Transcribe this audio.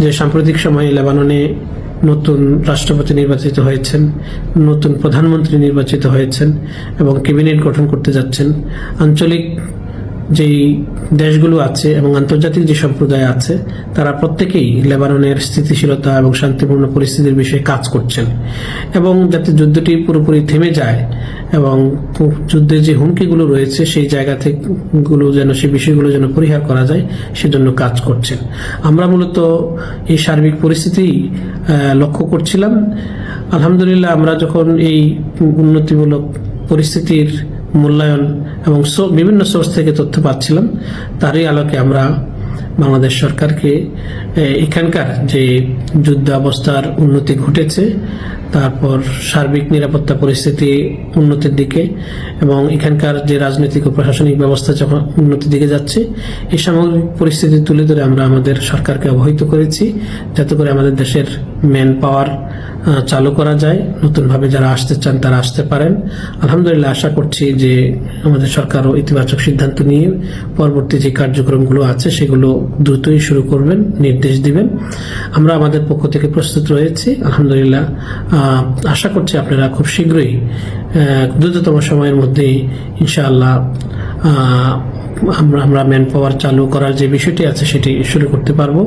যে সাম্প্রতিক সময়ে লেবাননে নতুন রাষ্ট্রপতি নির্বাচিত হয়েছেন, নতুন প্রধানমন্ত্রী নির্বাচিত হয়েছেন এবং ক্যাবিনেট গঠন করতে যাচ্ছেন। আঞ্চলিক যেই দেশগুলো আছে এবং আন্তর্জাতিক যে সম্প্রদায় আছে তারা প্রত্যেকেই লেবাননের স্থিতিশীলতা এবং শান্তিপূর্ণ পরিস্থিতির বিষয়ে কাজ করছেন এবং যাতে যুদ্ধটি পুরোপুরি থেমে যায় এবং যুদ্ধের যে হুমকিগুলো রয়েছে সেই জায়গা থেকে সেই বিষয়গুলো যেন পরিহার করা যায় সেজন্য কাজ করছেন। আমরা মূলত এই সার্বিক পরিস্থিতি লক্ষ্য করছিলাম। আলহামদুলিল্লাহ, আমরা যখন এই উন্নতিমূলক পরিস্থিতির মূল্যায়ন এবং বিভিন্ন সোর্স থেকে তথ্য পাচ্ছিলাম, তারই আলোকে আমরা বাংলাদেশ সরকারকে এখানকার যে যুদ্ধাবস্থার উন্নতি ঘটেছে, তারপর সার্বিক নিরাপত্তা পরিস্থিতি উন্নতির দিকে এবং এখানকার যে রাজনৈতিক ও প্রশাসনিক ব্যবস্থা যখন উন্নতির দিকে যাচ্ছে, এই সামগ্রিক পরিস্থিতি তুলে ধরে আমরা আমাদের সরকারকে অবহিত করেছি যাতে করে আমাদের দেশের ম্যান পাওয়ার চালু করা যায়, নতুনভাবে যারা আসতে চান তারা আসতে পারেন। আলহামদুলিল্লাহ, আশা করছি যে আমাদের সরকারও ইতিবাচক সিদ্ধান্ত নিয়ে পরবর্তী যে কার্যক্রমগুলো আছে সেগুলো দ্রুতই শুরু করবেন, নির্দেশ দিবেন। আমরা আমাদের পক্ষ থেকে প্রস্তুত রয়েছি। আলহামদুলিল্লাহ, আশা করছি আপনারা খুব শীঘ্রই দ্রুততম সময়ের মধ্যেই ইনশাআল্লাহ আমরা ম্যান পাওয়ার চালু করার যে বিষয়টি আছে সেটি শুরু করতে পারবো।